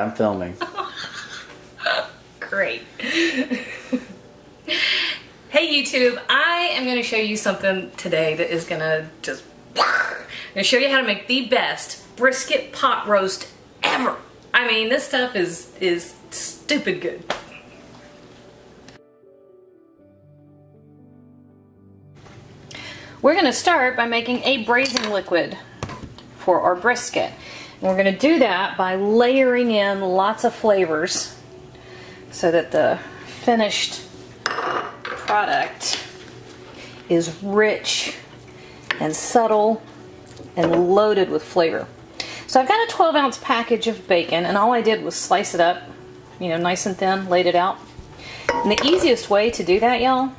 I'm filming. Great. Hey YouTube, I am going to show you something today that is going to just... I'm going to show you how to make the best brisket pot roast ever. I mean, this stuff is stupid good. We're going to start by making a braising liquid for our brisket. And we're going to do that by layering in lots of flavors so that the finished product is rich and subtle and loaded with flavor. So I've got a 12-ounce package of bacon, and all I did was slice it up, you know, nice and thin, laid it out. And the easiest way to do that, y'all,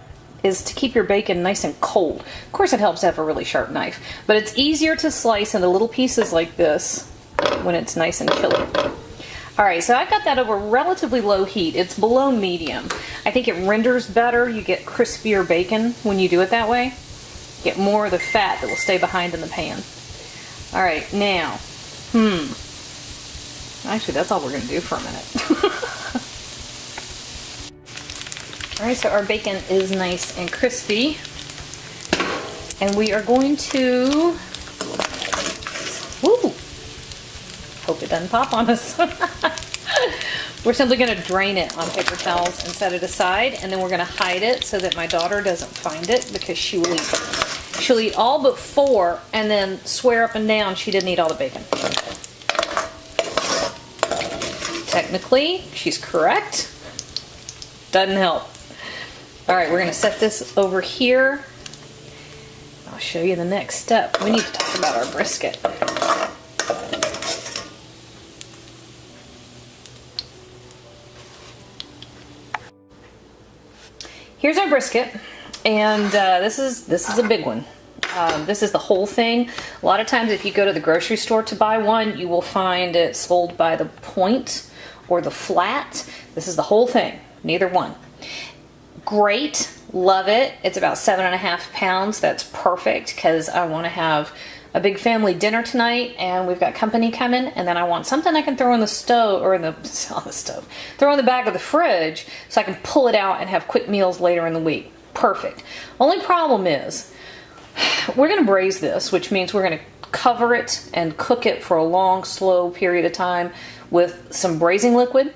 is to keep your bacon nice and cold. Of course, it helps to have a really sharp knife, but it's easier to slice into little pieces like this when it's nice and chilly. All right, so I've got that over relatively low heat. It's below medium. I think it renders better. You get crispier bacon when you do it that way. Get more of the fat that will stay behind in the pan. All right, now, actually, that's all we're gonna do for a minute. All right, so our bacon is nice and crispy, and we are going to, woo, hope it doesn't pop on us. We're simply going to drain it on paper towels and set it aside, and then we're going to hide it so that my daughter doesn't find it, because she will eat it. She'll eat all but 4 and then swear up and down she didn't eat all the bacon. Technically, she's correct. Doesn't help. All right, we're going to set this over here. I'll show you the next step. We need to talk about our brisket. Here's our brisket, and this is a big one. This is the whole thing. A lot of times if you go to the grocery store to buy one, you will find it sold by the point or the flat. This is the whole thing, neither one. Great, love it. It's about 7.5 pounds. That's perfect because I want to have a big family dinner tonight, and we've got company coming, and then I want something I can throw in the stove, or throw in the back of the fridge so I can pull it out and have quick meals later in the week. Perfect. Only problem is we're going to braise this, which means we're going to cover it and cook it for a long, slow period of time with some braising liquid.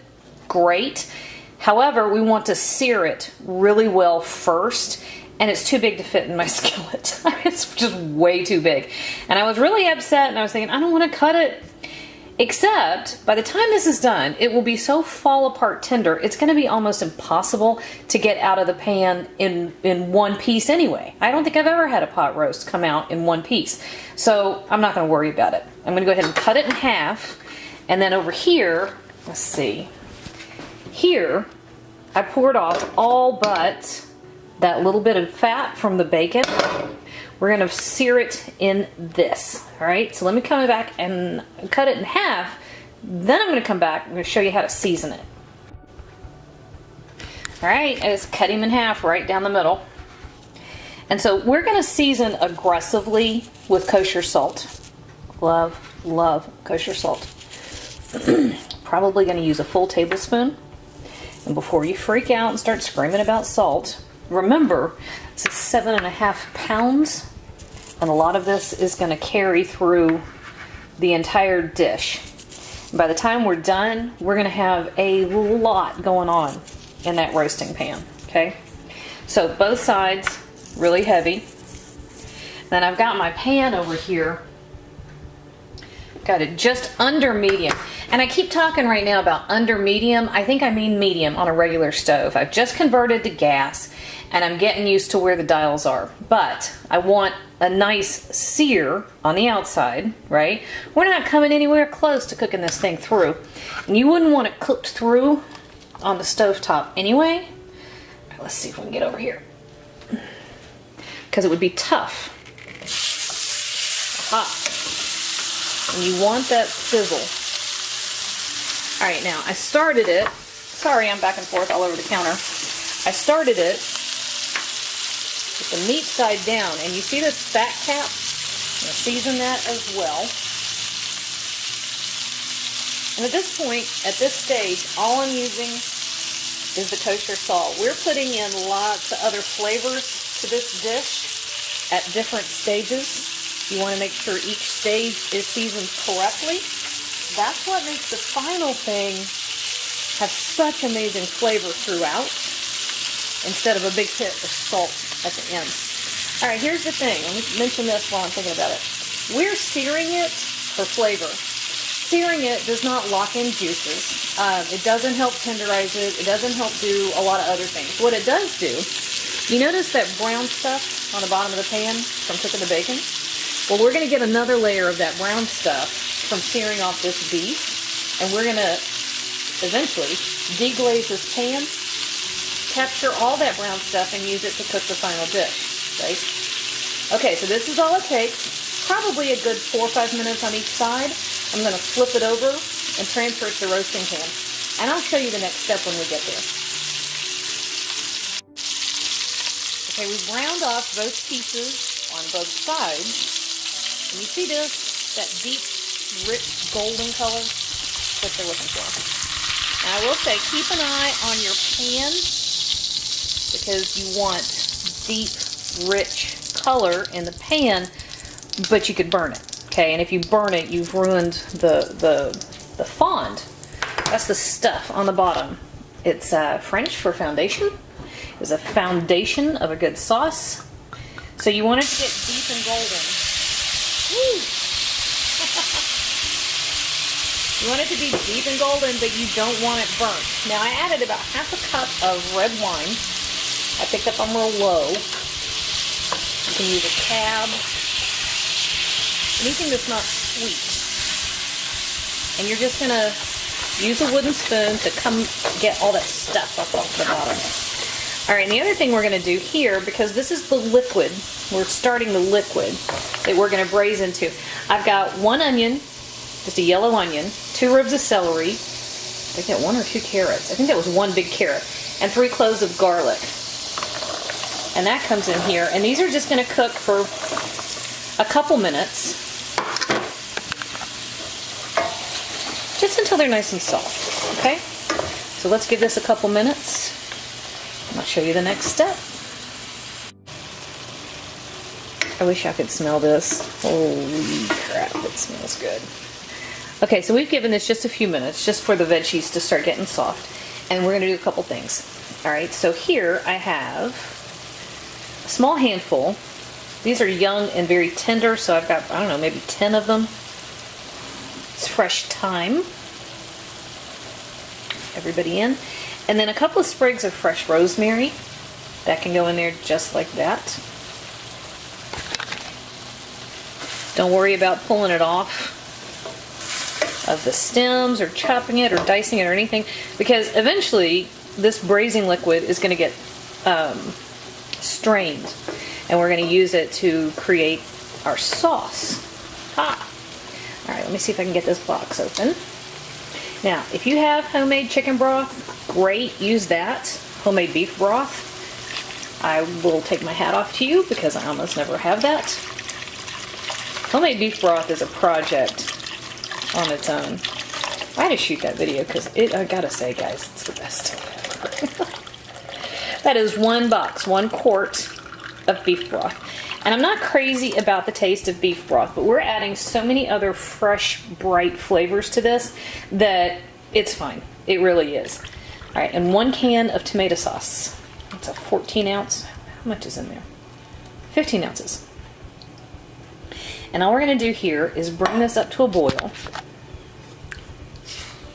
Great. However, we want to sear it really well first, and it's too big to fit in my skillet. It's just way too big. And I was really upset, and I was thinking, I don't want to cut it. Except, by the time this is done, it will be so fall apart tender, it's going to be almost impossible to get out of the pan in one piece anyway. I don't think I've ever had a pot roast come out in one piece. So I'm not going to worry about it. I'm going to go ahead and cut it in half. And then over here, let's see. Here, I poured off all but that little bit of fat from the bacon. We're going to sear it in this. All right, so let me come back and cut it in half. Then I'm going to come back. I'm going to show you how to season it. All right, I just cut him in half right down the middle. And so we're going to season aggressively with kosher salt. Love, love kosher salt. Probably going to use a full tablespoon. And before you freak out and start screaming about salt, remember, this is 7.5 pounds, and a lot of this is going to carry through the entire dish. And by the time we're done, we're going to have a lot going on in that roasting pan, okay? So both sides, really heavy. Then I've got my pan over here. Got it just under medium. And I keep talking right now about under medium. I think I mean medium on a regular stove. I've just converted to gas, and I'm getting used to where the dials are. But I want a nice sear on the outside, right? We're not coming anywhere close to cooking this thing through. And you wouldn't want it cooked through on the stovetop anyway. All right, let's see if we can get over here. Because it would be tough. Aha. And you want that sizzle. All right, now I started it. Sorry, I'm back and forth all over the counter. I started it with the meat side down, and you see this fat cap? I'm going to season that as well. And at this point, at this stage, all I'm using is the kosher salt. We're putting in lots of other flavors to this dish at different stages. You want to make sure each stage is seasoned correctly. That's what makes the final thing have such amazing flavor throughout, instead of a big hit of salt at the end. All right, here's the thing. Let me mention this while I'm thinking about it. We're searing it for flavor. Searing it does not lock in juices. It doesn't help tenderize it. It doesn't help do a lot of other things. What it does do, you notice that brown stuff on the bottom of the pan from cooking the bacon? Well, we're going to get another layer of that brown stuff from searing off this beef, and we're going to eventually deglaze this pan, capture all that brown stuff, and use it to cook the final dish, right? Okay, so this is all it takes. Probably a good 4 or 5 minutes on each side. I'm going to flip it over and transfer it to the roasting pan. And I'll show you the next step when we get there. Okay, we've browned off both pieces on both sides. And you see this? That deep, rich golden color? That's what they're looking for. Now, I will say, keep an eye on your pan, because you want deep, rich color in the pan, but you could burn it. Okay, and if you burn it, you've ruined the fond. That's the stuff on the bottom. It's French for foundation. It's a foundation of a good sauce. So you want it to get deep and golden. Woo! You want it to be deep and golden, but you don't want it burnt. Now, I added about half a cup of red wine. I picked up on real low. You can use a cab. Anything that's not sweet. And you're just going to use a wooden spoon to come get all that stuff up off the bottom. All right, and the other thing we're going to do here, because this is the liquid, we're starting the liquid that we're going to braise into. I've got 1 onion, just a yellow onion, 2 ribs of celery, I think that 1 or 2 carrots. I think that was 1 big carrot, and 3 cloves of garlic. And that comes in here, and these are just going to cook for a couple minutes, just until they're nice and soft, okay? So let's give this a couple minutes, and I'll show you the next step. I wish I could smell this. Holy crap, it smells good. Okay, so we've given this just a few minutes, just for the veggies to start getting soft, and we're going to do a couple things. All right, so here I have a small handful. These are young and very tender, so I've got, I don't know, maybe 10 of them. It's fresh thyme. Everybody in. And then a couple of sprigs of fresh rosemary. That can go in there just like that. Don't worry about pulling it off of the stems or chopping it or dicing it or anything, because eventually this braising liquid is going to get strained, and we're going to use it to create our sauce. Ha! Alright, let me see if I can get this box open. Now, if you have homemade chicken broth, great, use that. Homemade beef broth, I will take my hat off to you, because I almost never have that. Homemade beef broth is a project on its own. I had to shoot that video because I gotta say, guys, it's the best stuff ever. That is 1 box, 1 quart of beef broth. And I'm not crazy about the taste of beef broth, but we're adding so many other fresh, bright flavors to this that it's fine. It really is. All right, and 1 can of tomato sauce. It's a 14 ounce. How much is in there? 15 ounces. And all we're going to do here is bring this up to a boil.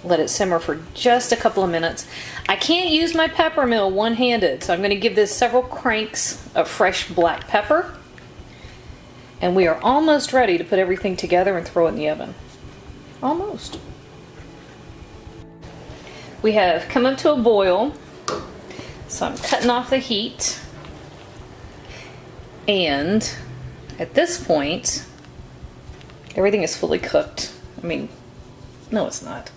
Let it simmer for just a couple of minutes. I can't use my pepper mill one-handed, so I'm going to give this several cranks of fresh black pepper. And we are almost ready to put everything together and throw it in the oven. Almost. We have come up to a boil, so I'm cutting off the heat. And at this point, everything is fully cooked. I mean, no, it's not.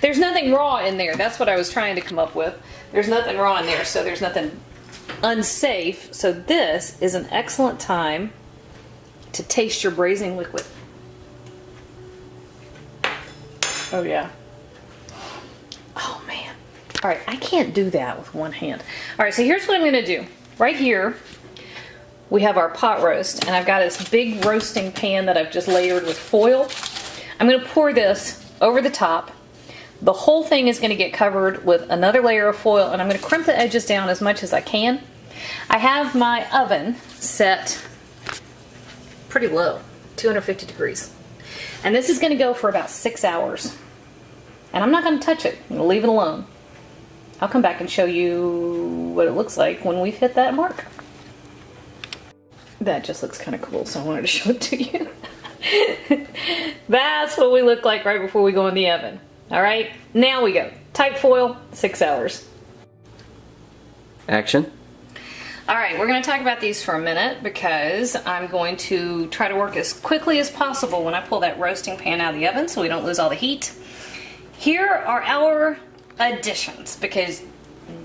There's nothing raw in there. That's what I was trying to come up with. There's nothing raw in there, so there's nothing unsafe. So this is an excellent time to taste your braising liquid. Oh yeah. Oh man. All right, I can't do that with one hand. All right, so here's what I'm gonna do. Right here, we have our pot roast, and I've got this big roasting pan that I've just layered with foil. I'm gonna pour this over the top. The whole thing is gonna get covered with another layer of foil, and I'm gonna crimp the edges down as much as I can. I have my oven set pretty low, 250 degrees. And this is gonna go for about 6 hours. And I'm not gonna touch it, I'm gonna leave it alone. I'll come back and show you what it looks like when we've hit that mark. That just looks kind of cool, so I wanted to show it to you. That's what we look like right before we go in the oven. All right, now we go. Tight foil, 6 hours. Action. All right, we're gonna talk about these for a minute because I'm going to try to work as quickly as possible when I pull that roasting pan out of the oven so we don't lose all the heat. Here are our additions, because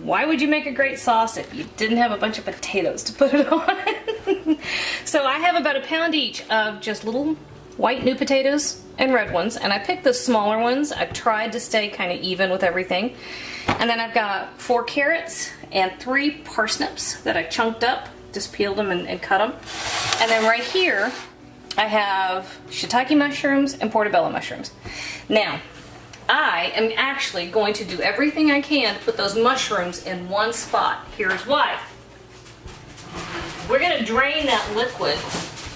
why would you make a great sauce if you didn't have a bunch of potatoes to put it on? So I have about a pound each of just little white new potatoes and red ones, and I picked the smaller ones. I tried to stay kind of even with everything. And then I've got 4 carrots and 3 parsnips that I chunked up, just peeled them and cut them. And then right here I have shiitake mushrooms and portobello mushrooms. Now, I am actually going to do everything I can to put those mushrooms in one spot. Here's why. We're going to drain that liquid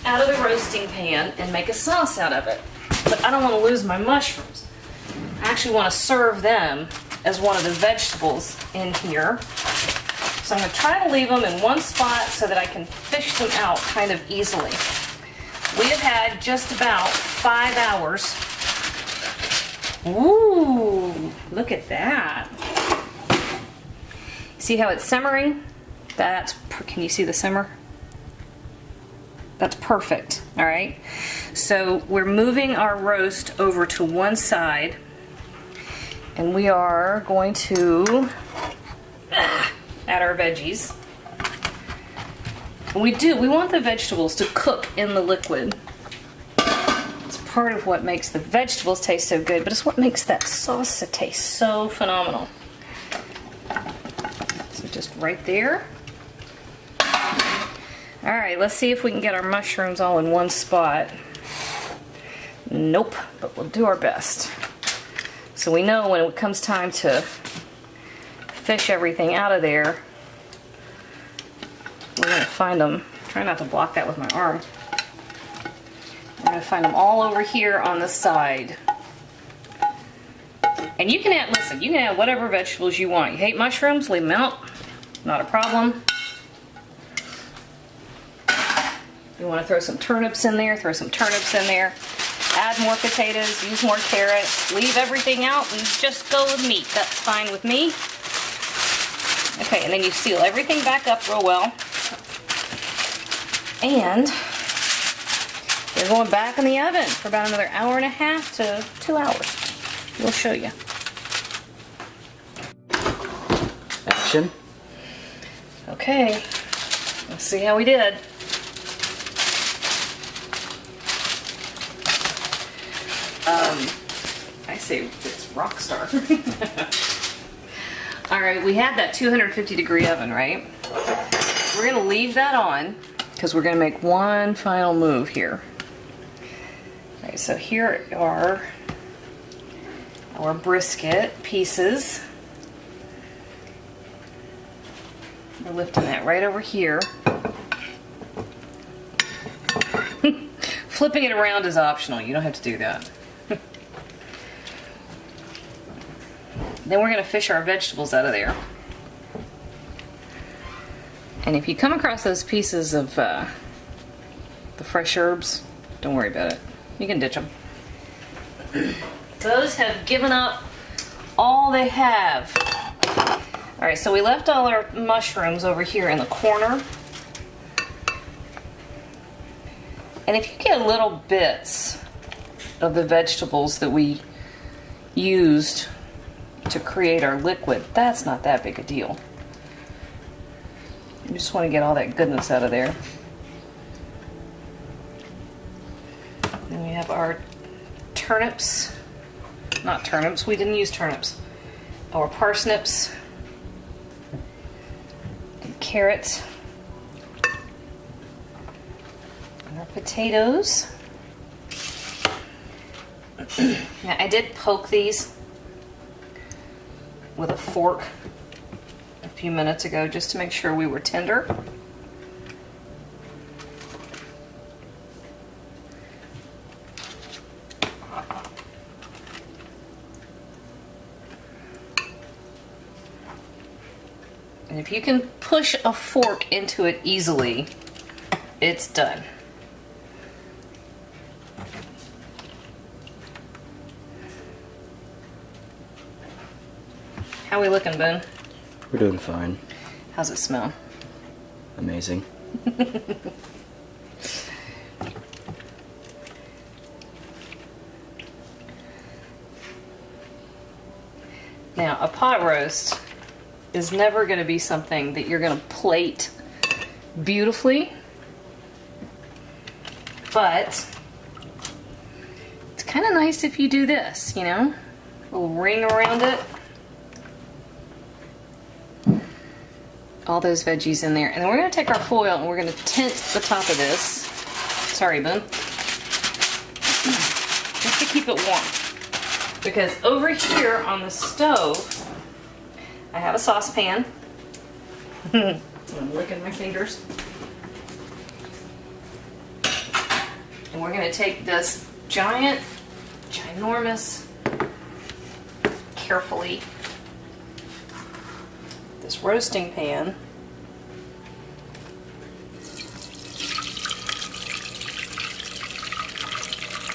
out of the roasting pan and make a sauce out of it. But I don't want to lose my mushrooms. I actually want to serve them as one of the vegetables in here. So I'm going to try to leave them in one spot so that I can fish them out kind of easily. We have had just about 5 hours. Ooh, look at that. See how it's simmering? Can you see the simmer? That's perfect, all right? So we're moving our roast over to one side, and we are going to add our veggies. And we want the vegetables to cook in the liquid. Part of what makes the vegetables taste so good, but it's what makes that sauce taste so phenomenal. So just right there. All right, let's see if we can get our mushrooms all in one spot. Nope, but we'll do our best. So we know when it comes time to fish everything out of there, we're gonna find them. Try not to block that with my arm. We're going to find them all over here on the side. And you can add, listen, you can add whatever vegetables you want. You hate mushrooms, leave them out. Not a problem. You want to throw some turnips in there, throw some turnips in there. Add more potatoes, use more carrots. Leave everything out and just go with meat. That's fine with me. Okay, and then you seal everything back up real well. And they're going back in the oven for about another 1.5 to 2 hours. We'll show you. Action. Okay, let's see how we did. I say it's rock star. All right, we had that 250 degree oven, right? We're gonna leave that on because we're gonna make one final move here. All right, so here are our brisket pieces. We're lifting that right over here. Flipping it around is optional. You don't have to do that. Then we're going to fish our vegetables out of there. And if you come across those pieces of the fresh herbs, don't worry about it. You can ditch them. Those have given up all they have. All right, so we left all our mushrooms over here in the corner. And if you get little bits of the vegetables that we used to create our liquid, that's not that big a deal. You just want to get all that goodness out of there. Then we have our turnips. not turnips, we didn't use turnips. Our parsnips and carrots. And our potatoes. Now I did poke these with a fork a few minutes ago just to make sure we were tender. And if you can push a fork into it easily, it's done. How we looking, Boone? We're doing fine. How's it smell? Amazing. Now, a pot roast is never going to be something that you're going to plate beautifully, but it's kind of nice if you do this, you know? A little ring around it. All those veggies in there. And then we're going to take our foil and we're going to tint the top of this. Sorry, Boone. Just to keep it warm. Because over here on the stove, I have a saucepan. I'm licking my fingers. And we're going to take this ginormous, carefully, this roasting pan.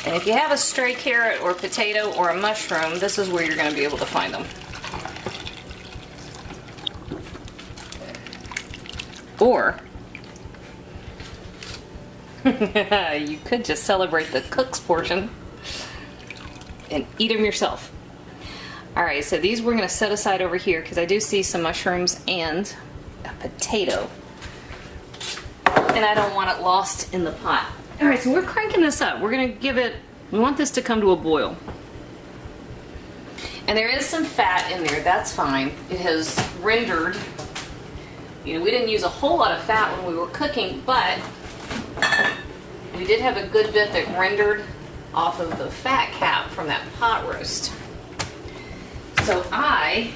And if you have a stray carrot or potato or a mushroom, this is where you're going to be able to find them. Or you could just celebrate the cook's portion and eat them yourself. Alright, so these we're going to set aside over here because I do see some mushrooms and a potato. And I don't want it lost in the pot. Alright, so we're cranking this up. We're going to give it, we want this to come to a boil. And there is some fat in there, that's fine. It has rendered. You know, we didn't use a whole lot of fat when we were cooking, but we did have a good bit that rendered off of the fat cap from that pot roast. So I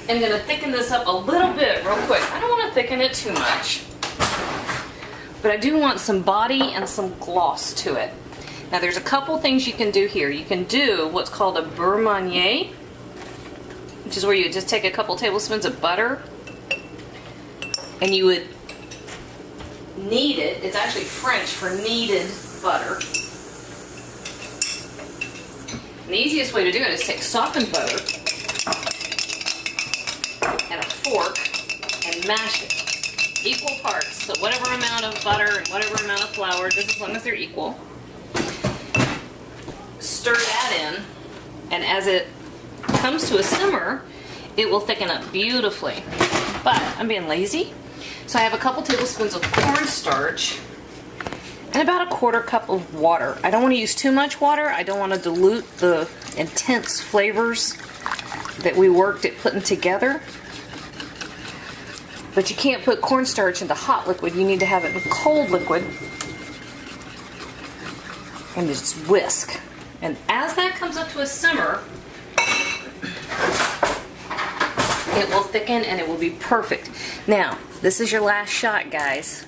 am going to thicken this up a little bit real quick. I don't want to thicken it too much, but I do want some body and some gloss to it. Now there's a couple things you can do here. You can do what's called a beurre manier, which is where you just take a couple tablespoons of butter and you would knead it. It's actually French for kneaded butter. And the easiest way to do it is take softened butter and a fork and mash it. Equal parts, so whatever amount of butter and whatever amount of flour, just as long as they're equal. Stir that in, and as it comes to a simmer, it will thicken up beautifully. But I'm being lazy, so I have a couple tablespoons of cornstarch and about a quarter cup of water. I don't want to use too much water. I don't want to dilute the intense flavors that we worked at putting together. But you can't put cornstarch into hot liquid. You need to have it in cold liquid. And just whisk. And as that comes up to a simmer, it will thicken and it will be perfect. Now, this is your last shot, guys,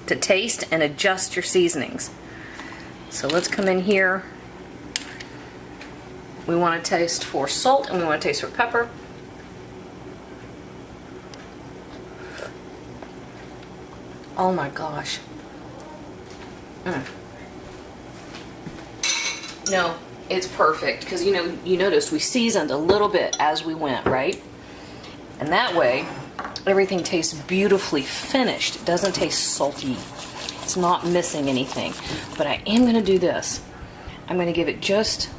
to taste and adjust your seasonings. So let's come in here. We want to taste for salt and we want to taste for pepper. Oh my gosh. No, it's perfect because you noticed we seasoned a little bit as we went, right? And that way everything tastes beautifully finished. It doesn't taste salty. It's not missing anything. But I am going to do this. I'm going to give it just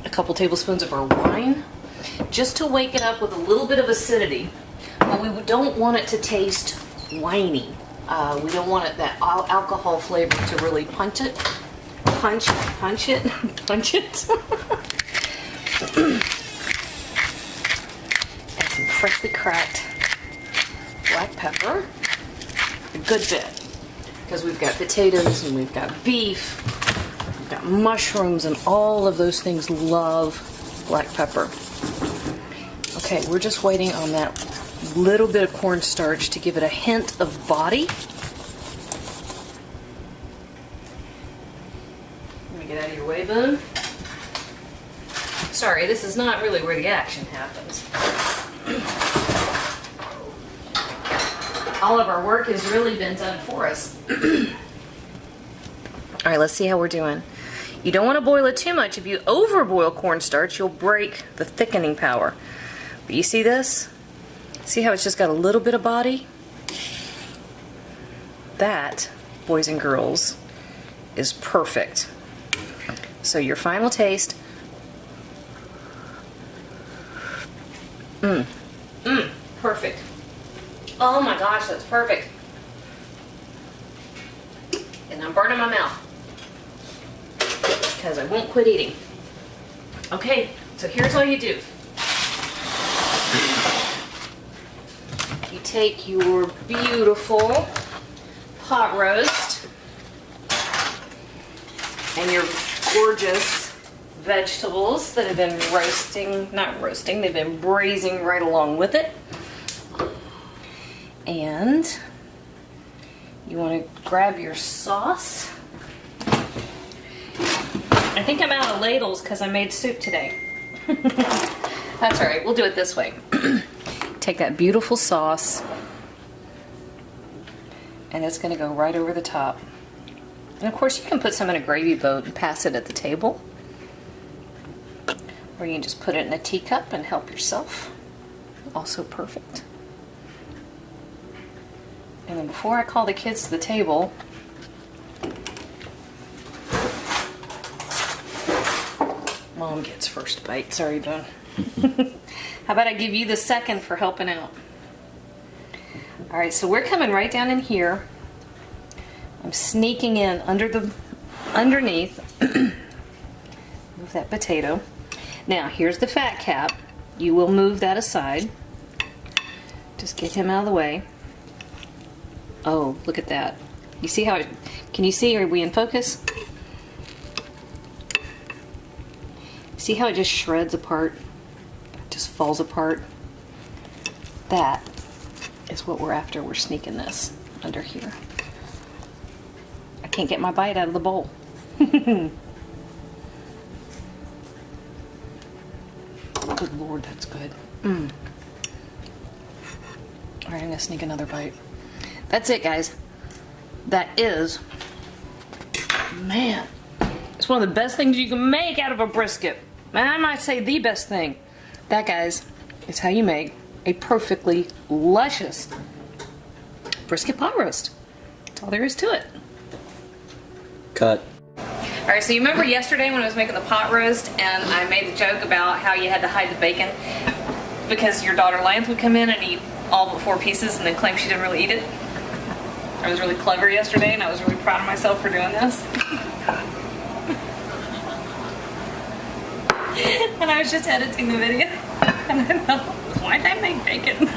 a couple tablespoons of our wine just to wake it up with a little bit of acidity. But we don't want it to taste winey. We don't want that alcohol flavor to really punch it. punch it, punch it. And some freshly cracked black pepper. A good bit. Because we've got potatoes and we've got beef, we've got mushrooms, and all of those things love black pepper. Okay, we're just waiting on that little bit of cornstarch to give it a hint of body. Let me get out of your way, Boone. Sorry, this is not really where the action happens. All of our work has really been done for us. All right, let's see how we're doing. You don't want to boil it too much. If you overboil cornstarch, you'll break the thickening power. But you see this? See how it's just got a little bit of body? That, boys and girls, is perfect. So your final taste. Perfect. Oh my gosh, that's perfect. And I'm burning my mouth because I won't quit eating. Okay, so here's all you do. You take your beautiful pot roast and your gorgeous vegetables that have been they've been braising right along with it. And you want to grab your sauce. I think I'm out of ladles because I made soup today. That's all right, we'll do it this way. Take that beautiful sauce and it's going to go right over the top. And of course you can put some in a gravy boat and pass it at the table. Or you can just put it in a teacup and help yourself. Also perfect. And then before I call the kids to the table, Mom gets first bite. Sorry, Boone. How about I give you the second for helping out? All right, so we're coming right down in here. I'm sneaking in underneath. Move that potato. Now, here's the fat cap. You will move that aside. Just get him out of the way. Oh, look at that. You see how it, can you see, are we in focus? See how it just shreds apart? It just falls apart? That is what we're after. We're sneaking this under here. I can't get my bite out of the bowl. Good Lord, that's good. Alright, I'm gonna sneak another bite. That's it, guys. That is, man, it's one of the best things you can make out of a brisket. And I might say the best thing. That, guys, is how you make a perfectly luscious brisket pot roast. That's all there is to it. Cut. Alright, so you remember yesterday when I was making the pot roast and I made the joke about how you had to hide the bacon because your daughter Lance would come in and eat all but 4 pieces and then claim she didn't really eat it? I was really clever yesterday and I was really proud of myself for doing this. And I was just editing the video and I thought, why did I make bacon?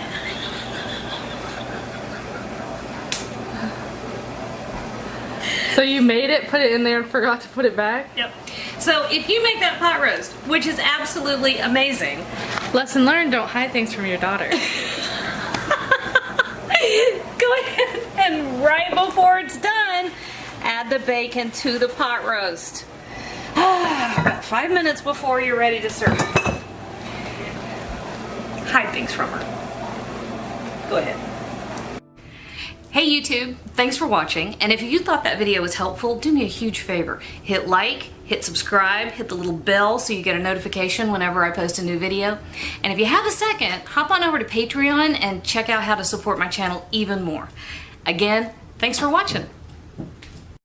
So you made it, put it in there, and forgot to put it back? Yep. So if you make that pot roast, which is absolutely amazing. Lesson learned, don't hide things from your daughter. Go ahead and right before it's done, add the bacon to the pot roast. About 5 minutes before you're ready to serve. Hide things from her. Go ahead. Hey YouTube, thanks for watching, and if you thought that video was helpful, do me a huge favor. Hit like, hit subscribe, hit the little bell so you get a notification whenever I post a new video. And if you have a second, hop on over to Patreon and check out how to support my channel even more. Again, thanks for watching.